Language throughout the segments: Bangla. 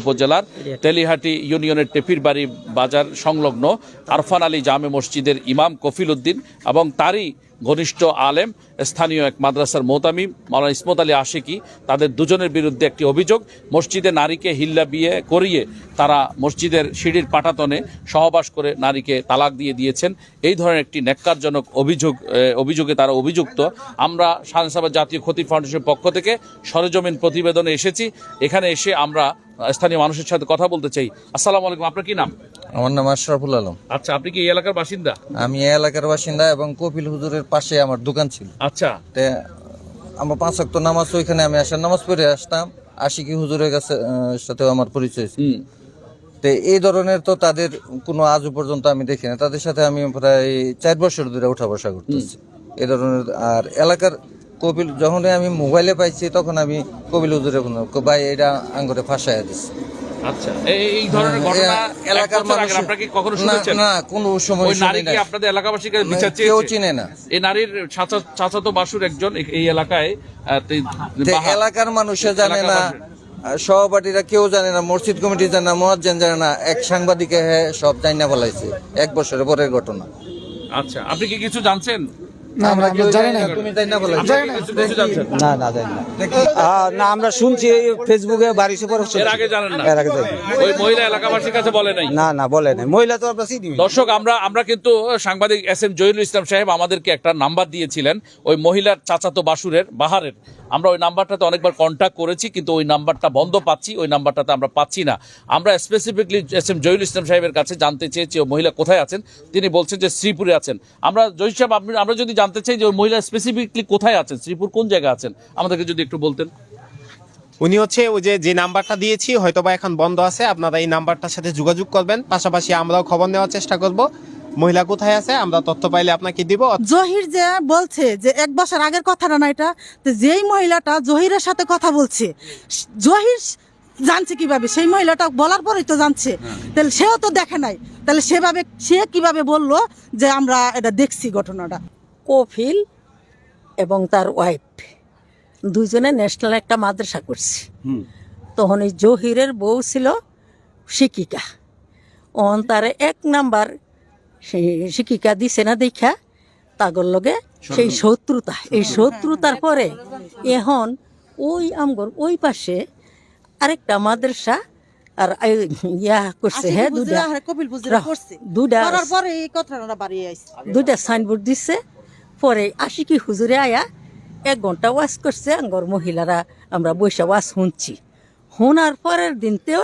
উপজেলার তেলিহাটি ইউনিয়নের টেপিরবাড়ি বাজার সংলগ্ন আরফান আলী জামে মসজিদের ইমাম কফিল উদ্দিন এবং তারই ঘনিষ্ঠ আলেম স্থানীয় এক মাদ্রাসার মোহতামিম মাওলানা ইসমত আলী আশিকি, তাদের দুজনের বিরুদ্ধে একটি অভিযোগ, মসজিদে নারীকে হিল্লা বিয়ে করিয়ে তারা মসজিদের সিঁড়ির পাটাতনে সহবাস করে নারীকে তালাক দিয়ে দিয়েছেন। এই ধরনের একটি ন্যাক্কারজনক অভিযোগে তারা অভিযুক্ত। আমরা শাহজাহান জাতীয় ক্ষতি ফাউন্ডেশনের পক্ষ থেকে সরেজমিন প্রতিবেদনে এসেছি। এখানে এসে আমরা স্থানীয় মানুষের সাথে কথা বলতে চাই। আসসালামু আলাইকুম, আপনার কি নাম? আমার নাম আশরাফুল আলম। আচ্ছা, আপনি কি এই এলাকার বাসিন্দা? আমি এই এলাকার বাসিন্দা এবং কপিল হুজুরের পাশে আমার দোকান ছিল। আচ্ছা, আমরা 5 ওয়াক্ত নামাজ, ওইখানে আমি আসার নামাজ পড়ে আসতাম। আশিকি হুজুরের কাছে সাথেও আমার পরিচয় ছিল। তো এই ধরনের তো তাদের কোনো আজ পর্যন্ত আমি দেখি না। তাদের সাথে আমি প্রায় 4 বছর ধরে উঠা বসা করতেছি এই ধরনের। আর এলাকার কপিল, যখনই আমি মোবাইলে পাইছি তখন আমি কপিল হুজুরে ভাই এটা আঙ্গুরে ফাঁসাইয়া দিচ্ছি। আচ্ছা, এই ধরনের ঘটনা এলাকার মানুষ আপনারা কি কখনো শুনেছেন? না, কোনো সময় শুনি নারী না। কি আপনাদের এলাকাবাসীর কাছে বিচার চেয়েছে? কেউ চিনে না। এই নারীর চাচাতো বাসুর একজন এই এলাকায় এলাকার মানুষে জানে না, সহপাঠীরা কেউ জানে না, মসজিদ কমিটি জানে না, মুয়াজ্জিন জানে না, এক সাংবাদিকে সব জানি না বলাইছে 1 বছরের পরের ঘটনা। আচ্ছা, আপনি কি কিছু জানছেন? আমরা শুনছি ফেসবুকে বাড়িতে এর আগে জানেন না? ওই মহিলা এলাকাবাসীর কাছে বলে নাই? না বলে নাই। মহিলা তো আমরা চিনি। দর্শক, আমরা কিন্তু সাংবাদিক SM জহিরুল ইসলাম সাহেব আমাদেরকে একটা নাম্বার দিয়েছিলেন ওই মহিলার চাচাতো বাসুরের বাহারের। আমরা ওই নাম্বারটাতে অনেকবার কন্ট্যাক্ট করেছি, কিন্তু ওই নাম্বারটা বন্ধ পাচ্ছি, ওই নাম্বারটাতে আমরা পাচ্ছি না। আমরা স্পেসিফিকলি SM জহিরুল ইসলাম সাহেবের কাছে জানতে চেয়েছি ওই মহিলা কোথায় আছেন। তিনি বলছেন যে শ্রীপুরে আছেন। আমরা জহির সাহেব, আমরা যদি জানতে চাই যে ওই মহিলা স্পেসিফিকলি কোথায় আছেন, শ্রীপুর কোন জায়গায় আছেন, আমাদেরকে যদি একটু বলতেন। উনি হচ্ছে ওই যে নাম্বারটা দিয়েছি হয়তোবা এখন বন্ধ আছে, আপনারা এই নাম্বারটার সাথে যোগাযোগ করবেন। পাশাপাশি আমরাও খবর নেওয়ার চেষ্টা করব মহিলা কোথায় আছে, আমরা তথ্য পাইলে আপনাকে দিব। জহির যে বলছে যে 1 বছর আগের কথাটা না, এটা তো যেই মহিলাটা জহিরের সাথে কথা বলছে, জহির জানছে কিভাবে? সেই মহিলাটা বলার পরেই তো জানছে। তাহলে সেও তো দেখে নাই, তাহলে সে কিভাবে বললো যে আমরা এটা দেখছি ঘটনাটা? কফিল এবং তার ওয়াইফ দুইজনে ন্যাশনাল একটা মাদ্রাসা করছে। তখন এই জহিরের বউ ছিল শিক্ষিকা। তারে 1 নাম্বার শিক্ষিকা দিছে না দেখা তাগর লগে সেই শত্রুতা, এই শত্রুতার পরে এখন ওই আমগর ওই পাশে আরেকটা মাদ্রাসা আর ইয়া করছে। হ্যাঁ, দুইটা সাইনবোর্ড দিচ্ছে। পরে আশিকি হুজুরে আয়া 1 ঘন্টা ওয়াজ করছে। আঙ্গর মহিলারা আমরা বৈশা ওয়াজ শুনছি। শোনার পরের দিনতেও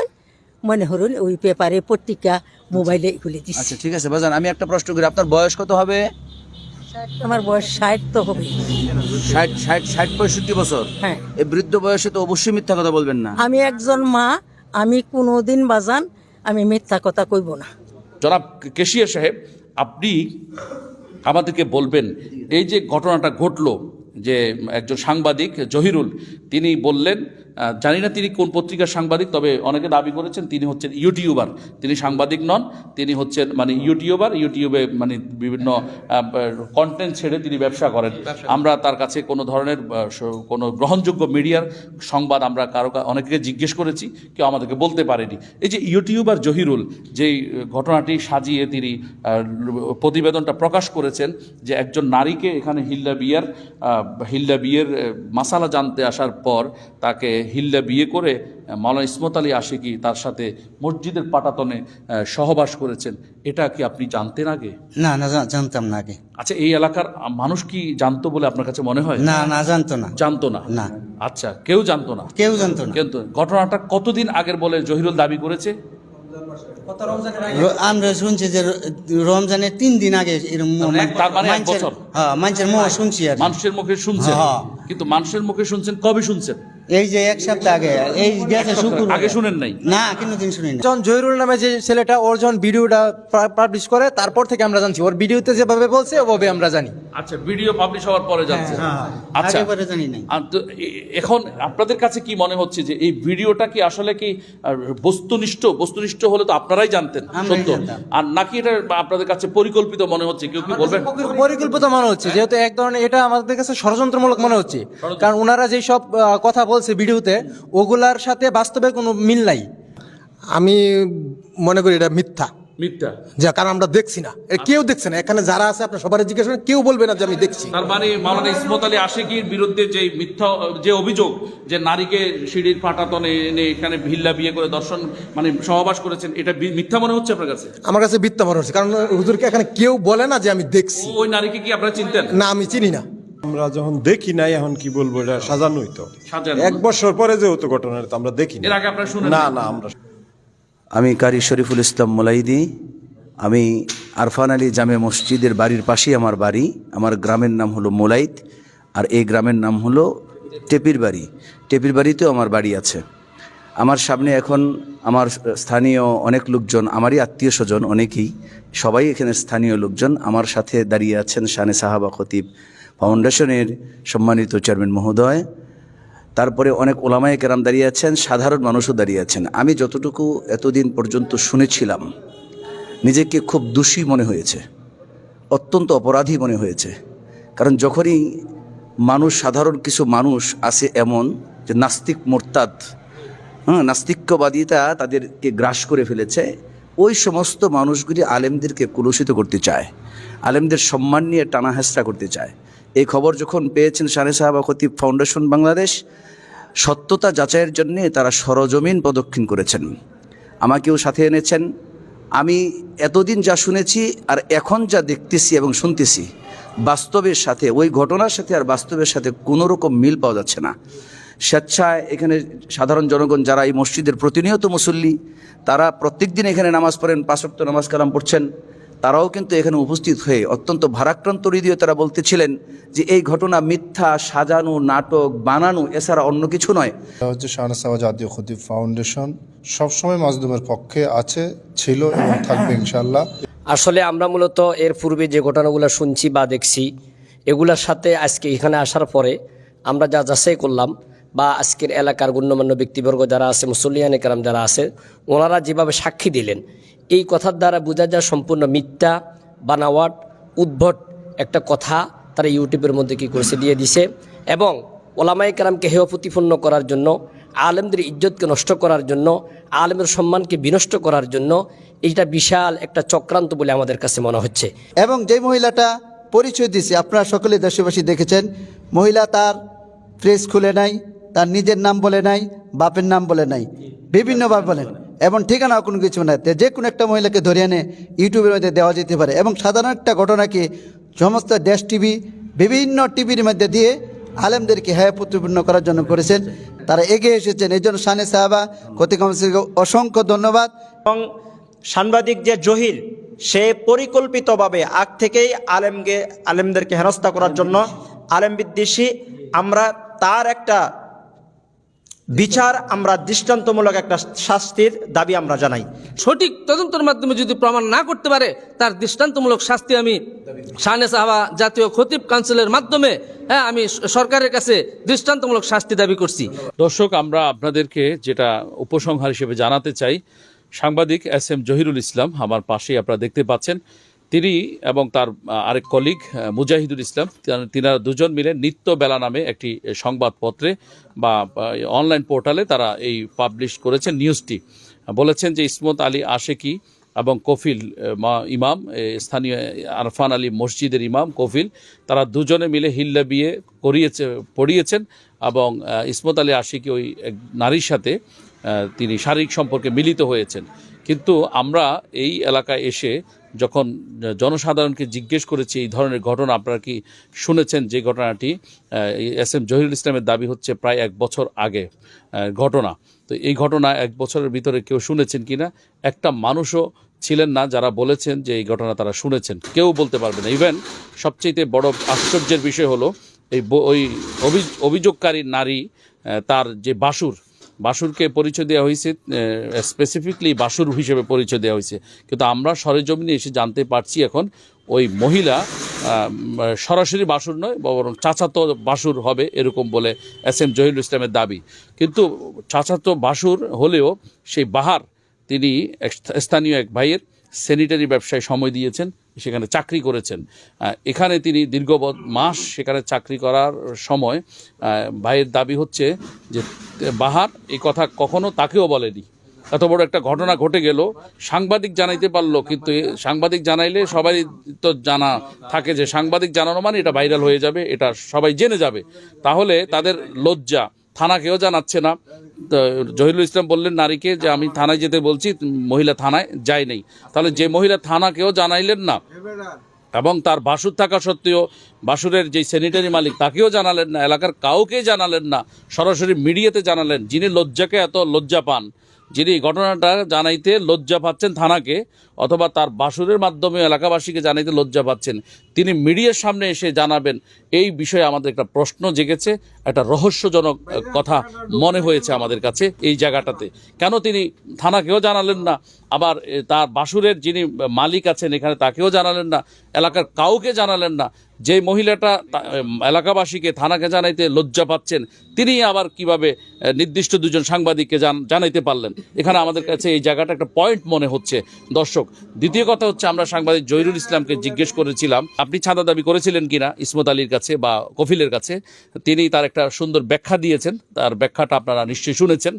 মনে হল ওই পেপারে পত্রিকা মোবাইলে খুলে দিচ্ছে। আচ্ছা, ঠিক আছে বাজান, আমি একটা প্রশ্ন করি, আপনার বয়স কত হবে? আমার বয়স 60 তো হবে। 65 বছর? হ্যাঁ। এই বৃদ্ধ বয়সে তো অবশ্যই মিথ্যা কথা বলবেন না। আমি একজন মা, আমি কোনোদিন বাজান আমি মিথ্যা কথা কইব না। জনাব কেশিয়া সাহেব, আপনি আমাদেরকে বলবেন এই যে ঘটনাটা ঘটলো, যে একজন সাংবাদিক জহিরুল তিনি বললেন, জানি না তিনি কোন পত্রিকার সাংবাদিক, তবে অনেকে দাবি করেছেন তিনি হচ্ছেন ইউটিউবার। তিনি সাংবাদিক নন, তিনি হচ্ছেন ইউটিউবে বিভিন্ন কন্টেন্ট ছেড়ে তিনি ব্যবসা করেন। আমরা তার কাছে কোনো ধরনের কোনো গ্রহণযোগ্য মিডিয়ার সংবাদ আমরা অনেকে জিজ্ঞেস করেছি, কেউ আমাদেরকে বলতে পারেনি। এই যে ইউটিউবার জহিরুল যেই ঘটনাটি সাজিয়ে তিনি প্রতিবেদনটা প্রকাশ করেছেন যে একজন নারীকে এখানে হিল্লা বিয়ের মাসালা জানতে আসার পর তাকে হিল্লা বিয়ে করে মাওলানা ইসমত আলী আশিকি তার সাথে মসজিদের পাটাতনে সহবাস করেছেন, এটা কি আপনি জানতেন আগে? না, জানতাম না আগে। আচ্ছা, এই এলাকার মানুষ কি জানতো বলে আপনার কাছে মনে হয়? না, জানতো না। জানতো না? না। আচ্ছা, কেউ জানতো না? কেউ জানতো না। কিন্তু ঘটনাটা কতদিন আগের বলে জহিরুল দাবি করেছে? আমরা শুনছি যে রমজানের 3 দিন আগে তার মানে 1 বছর। মানুষের মুখে শুনছি, মানুষের মুখে শুনছেন। কিন্তু মানুষের মুখে শুনছেন কবে শুনছেন? এই যে 1 সপ্তাহ আগে, এই গেছে শুক্রবার। আগে শুনেন নাই? না, কোনোদিন শুনি না। যখন জহিরুল নামে যে ছেলেটা ওর যখন ভিডিওটা পাবলিশ করে তারপর থেকে আমরা জানছি, ওর ভিডিওতে যেভাবে বলছে ওভাবে আমরা জানি। আচ্ছা, ভিডিও পাবলিশ হওয়ার পরে জানছেন? আচ্ছা, আগেবারে জানি না। এখন আপনাদের কাছে কি মনে হচ্ছে যে এই ভিডিওটা কি আসলে কি বস্তুনিষ্ঠ হলে তো আপনারাই জানতেন সত্য, আর নাকি এটা আপনাদের কাছে পরিকল্পিত মনে হচ্ছে? কেউ কি বলবেন? পরিকল্পিত মনে হচ্ছে, যেহেতু এক ধরনের এটা আমাদের কাছে ষড়যন্ত্রমূলক মনে হচ্ছে। কারণ ওনারা যেই সব কথা বলছে ভিডিওতে, ওগুলার সাথে বাস্তবে কোনো মিল নাই। আমি মনে করি এটা মিথ্যা, মিথ্যা। যা কারণ আমরা দেখছি না, কেউ দেখছে না। এখানে যারা আছে আপনার সবার জিজ্ঞেস করেন, কেউ বলবে না যে আমি দেখছি। তার মানে মাওলানা ইসমত আলী আশিকির বিরুদ্ধে যে মিথ্যা যে অভিযোগ, যে নারীকে সিঁড়ির পাটাতনে এনে এখানে ভিল্লা বিয়ে করে দর্শন মানে সহবাস করেছেন, এটা মিথ্যা মনে হচ্ছে আপনার কাছে? আমার কাছে মিথ্যা মনে হচ্ছে, কারণ হুজুরকে এখানে কেউ বলে না যে আমি দেখছি। ওই নারীকে কি আপনারা চিনতেন? না, আমি চিনি না। আমরা যখন দেখি নাই, এখন কি বলবো, এটা সাজানোই তো। সাজানো। 1 বছর পরে যে হতো ঘটনাটা তো আমরা দেখি এর আগে আপনারা শুনেন? না না, আমরা আমি কারি শরীফুল ইসলাম মোলাইদি। আমি আরফান আলী জামে মসজিদের বাড়ির পাশেই আমার বাড়ি। আমার গ্রামের নাম হলো মোলাইদ, আর এই গ্রামের নাম হলো টেপির বাড়ি। টেপির বাড়িতেও আমার বাড়ি আছে। আমার সামনে এখন আমার স্থানীয় অনেক লোকজন, আমারই আত্মীয় স্বজন অনেকেই, সবাই এখানে স্থানীয় লোকজন। আমার সাথে দাঁড়িয়ে আছেন শানে সাহাবা খতিব ফাউন্ডেশনের সম্মানিত চেয়ারম্যান মহোদয়, তারপরে অনেক ওলামায়ে কেরাম দাঁড়িয়ে আছেন, সাধারণ মানুষও দাঁড়িয়ে আছেন। আমি যতটুকু এতদিন পর্যন্ত শুনেছিলাম, নিজেকে খুব দোষী মনে হয়েছে, অত্যন্ত অপরাধী মনে হয়েছে। কারণ যখনই মানুষ, সাধারণ কিছু মানুষ আছে এমন যে নাস্তিক মোরতাদ, নাস্তিক্যবাদিতা তাদেরকে গ্রাস করে ফেলেছে, ওই সমস্ত মানুষগুলি আলেমদেরকে কলুষিত করতে চায়, আলেমদের সম্মান নিয়ে টানা হেঁচড়া করতে চায়। এই খবর যখন পেয়েছেন শানে সাহাবা খতিব ফাউন্ডেশন বাংলাদেশ, সত্যতা যাচাইয়ের জন্যে তারা সরজমিন প্রদক্ষিণ করেছেন, আমাকেও সাথে এনেছেন। আমি এতদিন যা শুনেছি আর এখন যা দেখতেছি এবং শুনতেছি, বাস্তবের সাথে, ওই ঘটনার সাথে আর বাস্তবের সাথে কোনো রকম মিল পাওয়া যাচ্ছে না। স্বেচ্ছায় এখানে সাধারণ জনগণ যারা এই মসজিদের প্রতিনিয়ত মুসল্লি, তারা প্রত্যেক দিন এখানে নামাজ পড়েন, 5 ওয়াক্ত নামাজ কালাম পড়ছেন, তারাও কিন্তু এখানে উপস্থিত হয়ে অত্যন্ত ভারাক্রান্ত হৃদয়ে তারা বলতেছিলেন যে এই ঘটনা মিথ্যা, সাজানো, নাটক, বানানো, এছাড়া অন্য কিছু নয়। হচ্ছে শানে সাহাবা জাতীয় খতিব ফাউন্ডেশন সবসময় মাজলুমের পক্ষে আছে, ছিল এবং থাকবে ইনশাল্লাহ। আসলে আমরা মূলত এর পূর্বে যে ঘটনাগুলো শুনছি বা দেখছি, এগুলোর সাথে আজকে এখানে আসার পরে আমরা যা যাচাই করলাম, বা আজকের এলাকার গণ্যমান্য ব্যক্তিবর্গ যারা আছে, মুসল্লিয়ানে কেরাম যারা আছে, ওনারা যেভাবে সাক্ষী দিলেন, এই কথার দ্বারা বোঝা যায় সম্পূর্ণ মিথ্যা, বানাওয়াট, উদ্ভট একটা কথা তারা ইউটিউবের মধ্যে কী করেছে, দিয়ে দিছে। এবং ওলামায়ে কেরামকে হেয় প্রতিপন্ন করার জন্য, আলেমদের ইজ্জতকে নষ্ট করার জন্য, আলেমের সম্মানকে বিনষ্ট করার জন্য এইটা বিশাল একটা চক্রান্ত বলে আমাদের কাছে মনে হচ্ছে। এবং যে মহিলাটা পরিচয় দিছে, আপনারা সকলে দেশবাসী দেখেছেন, মহিলা তার প্রেস খুলে নাই, তার নিজের নাম বলে নাই, বাপের নাম বলে নাই, বিভিন্নভাবে বলেন, এবং ঠিকানা কোনো কিছু না। যে কোনো একটা মহিলাকে ধরে এনে ইউটিউবের মধ্যে দেওয়া যেতে পারে, এবং সাধারণ একটা ঘটনাকে সমস্ত দেশ টিভি, বিভিন্ন টিভির মধ্যে দিয়ে আলেমদেরকে হেয় প্রতিপন্ন করার জন্য করেছেন। তারা এগিয়ে এসেছেন, এই জন্য শানে সাহাবা খতিব কমিটিকে অসংখ্য ধন্যবাদ। এবং সাংবাদিক যে জহির, সে পরিকল্পিতভাবে আগ থেকেই আলেমদেরকে হেনস্থা করার জন্য, আলেম বিদ্বেষী, আমরা তার একটা বিচার, আমরা দৃষ্টান্তমূলক একটা শাস্তির দাবি আমরা জানাই। সঠিক তদন্তের মাধ্যমে যদি প্রমাণ না করতে পারে, তার দৃষ্টান্তমূলক শাস্তি আমি শানে সাহাবা জাতীয় খতিব কাউন্সিলের মাধ্যমে আমি সরকারের কাছে দৃষ্টান্তমূলক শাস্তি দাবি করছি। দর্শক, আমরা আপনাদেরকে যেটা উপসংহার হিসেবে জানাতে চাই, সাংবাদিক SM জহিরুল ইসলাম আমার পাশেই আপনারা দেখতে পাচ্ছেন, তিনি এবং তার আরেক কলিগ মুজাহিদুল ইসলাম, তিনারা দুজন মিলে নিত্য বেলা নামে একটি সংবাদপত্রে বা অনলাইন পোর্টালে তারা এই পাবলিশ করেছেন নিউজটি। বলেছেন যে ইসমত আলী আশিকি এবং কফিল ইমাম, স্থানীয় আরফান আলী মসজিদের ইমাম কফিল, তারা দুজনে মিলে হিল্লা বিয়ে পড়িয়েছেন এবং ইসমত আলী আশিকি ওই এক নারীর সাথে তিনি শারীরিক সম্পর্কে মিলিত হয়েছেন। কিন্তু আমরা এই এলাকায় এসে যখন জনসাধারণকে জিজ্ঞেস করেছি এই ধরনের ঘটনা আপনারা কি শুনেছেন, যে ঘটনাটি SM জহিরুল ইসলামের দাবি হচ্ছে প্রায় 1 বছর আগে ঘটনা, তো এই ঘটনা 1 বছরের ভিতরে কেউ শুনেছেন কিনা একটা মানুষও ছিলেন না যারা বলেছেন যে এই ঘটনা তারা শুনেছেন, কেউ বলতে পারবে না। ইভেন সবচেয়ে বড় আশ্চর্যের বিষয় হলো ওই অভিযোগকারী নারী, তার যে বাসুরকে পরিচয় দেওয়া হয়েছে, স্পেসিফিকলি বাসুর হিসেবে পরিচয় দেওয়া হয়েছে, কিন্তু আমরা সরেজমিনে এসে জানতে পারছি এখন ওই মহিলা সরাসরি বাসুর নয়, বরং চাচাতো বাসুর হবে এরকম বলে SM জহিরুল ইসলামের দাবি। কিন্তু চাচাতো বাসুর হলেও সেই বাহার তিনি স্থানীয় এক ভাইয়ের স্যানিটারি ব্যবসায় সময় দিয়েছেন, সেখানে চাকরি করেছেন। এখানে তিনি দীর্ঘ মাস সেখানে চাকরি করার সময় ভাইয়ের দাবি হচ্ছে যে বাহার এই কথা কখনো তাকেও বলেনি এত বড় একটা ঘটনা ঘটে গেল, সাংবাদিক জানাইতে পারলো, কিন্তু সাংবাদিক জানাইলে সবাই তো জানা থাকে যে সাংবাদিক জানানো মানে এটা ভাইরাল হয়ে যাবে, এটা সবাই জেনে যাবে। তাহলে তাদের লজ্জা, থানাকেও জানাচ্ছে না। তো জহিরুল ইসলাম বললেন নারীকে যে আমি থানায় যেতে বলছি, মহিলা থানায় যায় নাই। তাহলে যে মহিলা থানাকেও জানাইলেন না এবং তার বাসুর থাকা সত্ত্বেও বাসুরের যে স্যানিটারি মালিক তাকেও জানালেন না, এলাকার কাউকে জানালেন না, সরাসরি মিডিয়াতে জানালেন, যিনি লজ্জাকে এত লজ্জা পান, যিনি ঘটনাটা জানাইতে লজ্জা পাচ্ছেন থানাকে, অথবা তার বাসুরের মাধ্যমে এলাকাবাসীকে জানাইতে লজ্জা পাচ্ছেন, তিনি মিডিয়ার সামনে এসে জানাবেন, এই বিষয়ে আমাদের একটা প্রশ্ন জেগেছে, একটা রহস্যজনক কথা মনে হয়েছে আমাদের কাছে এই জায়গাটাতে। কেন তিনি থানাকেও জানালেন না, আবার তার বাসুরের যিনি মালিক আছেন এখানে তাকেও জানালেন না, এলাকার কাউকে জানালেন না? যে মহিলাটা এলাকাবাসীকে থানাকে জানাইতে লজ্জা পাচ্ছেন, তিনি আবার কিভাবে নির্দিষ্ট দুজন সাংবাদিককে জানাইতে পারলেন? এখানে আমাদের কাছে এই জায়গাটা একটা পয়েন্ট মনে হচ্ছে দর্শক। দ্বিতীয় কথা হচ্ছে, আমরা সাংবাদিক জহিরুল ইসলামকে জিজ্ঞেস করেছিলাম আপনি চাঁদা দাবি করেছিলেন কিনা ইসমত আলীর কাছে বা কফিলের কাছে। তিনি তার একটা সুন্দর ব্যাখ্যা দিয়েছেন, তার ব্যাখ্যাটা আপনারা নিশ্চয়ই শুনেছেন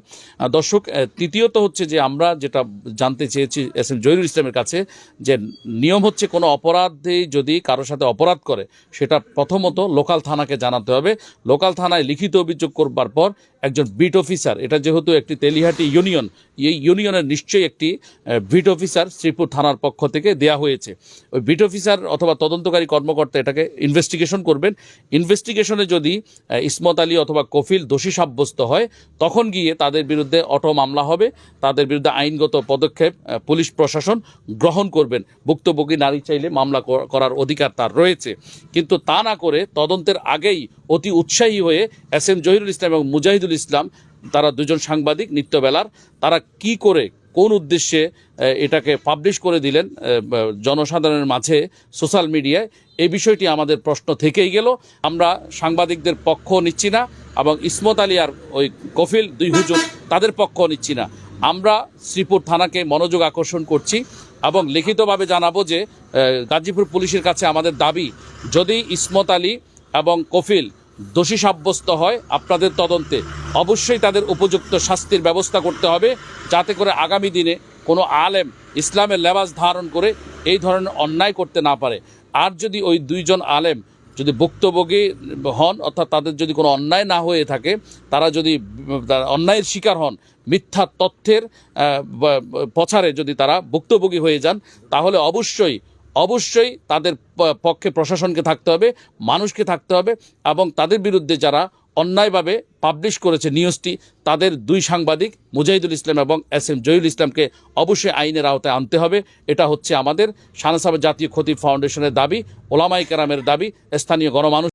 দর্শক। তৃতীয়ত হচ্ছে যে আমরা যেটা জানতে চেয়েছি এস এম জহিরুল ইসলামের কাছে, যে নিয়ম হচ্ছে কোনো অপরাধী যদি কারোর সাথে অপরাধ করে সেটা প্রথমত লোকাল থানাকে জানাতে হবে। লোকাল থানায় লিখিত অভিযোগ করবার পর একজন বিট অফিসার, এটা যেহেতু একটি তেলিহাটি ইউনিয়ন, এই ইউনিয়নের নিশ্চয়ই একটি বিট অফিসার শ্রীপুর থানার পক্ষ থেকে দেয়া হয়েছে। ওই বিট অফিসার অথবা তদন্তকারী কর্মকর্তা এটাকে ইনভেস্টিগেশন করবেন। ইনভেস্টিগেশনে যদি ইসমত আলী অথবা কফিল দোষী সাব্যস্ত হয়, তখন গিয়ে তাদের বিরুদ্ধে অটো মামলা হবে, তাদের বিরুদ্ধে আইনগত পদক্ষেপ পুলিশ প্রশাসন গ্রহণ করবেন। ভুক্তভোগী নারী চাইলে মামলা করার অধিকার তার রয়েছে, কিন্তু তা না করে তদন্তের আগেই অতি উৎসাহী হয়ে এস এম জহিরুল ইসলাম এবং মুজাহিদুল ইসলাম, তারা দুজন সাংবাদিক নিত্যবেলার, তারা কি করে কোন উদ্দেশ্যে এটাকে পাবলিশ করে দিলেন জনসাধারণের মাঝে সোশ্যাল মিডিয়ায়, এই বিষয়টি আমাদের প্রশ্ন থেকেই গেল। আমরা সাংবাদিকদের পক্ষ নিচ্ছি না এবং ইসমত আলী আর ওই কফিল দুই হুজুর তাদের পক্ষ নিচ্ছি না। আমরা শ্রীপুর থানাকে মনোযোগ আকর্ষণ করছি এবং লিখিতভাবে জানাবো যে গাজীপুর পুলিশের কাছে আমাদের দাবি, যদি ইসমত আলী এবং কফিল দোষী সাব্যস্ত হয় আপনাদের তদন্তে, অবশ্যই তাদের উপযুক্ত শাস্তির ব্যবস্থা করতে হবে, যাতে করে আগামী দিনে কোনো আলেম ইসলামের লেবাস ধারণ করে এই ধরনের অন্যায় করতে না পারে। আর যদি ওই দুইজন আলেম যদি ভুক্তভোগী হন, অর্থাৎ তাদের যদি কোনো অন্যায় না হয়ে থাকে, তারা যদি অন্যায়ের শিকার হন, মিথ্যা তথ্যের প্রচারে যদি তারা ভুক্তভোগী হয়ে যান, তাহলে অবশ্যই তাদের পক্ষে প্রশাসনকে থাকতে হবে, মানুষকে থাকতে হবে, এবং তাদের বিরুদ্ধে যারা অন্যায়ভাবে পাবলিশ করেছে নিউজটি, তাদের দুই সাংবাদিক মুজাহিদুল ইসলাম এবং এস এম জহিরুল ইসলামকে অবশ্যই আইনের আওতায় আনতে হবে। এটা হচ্ছে আমাদের শাহনাসাব জাতীয় খতিব ফাউন্ডেশনের দাবি, ওলামায়ে কেরামের দাবি, স্থানীয় গণমানুষ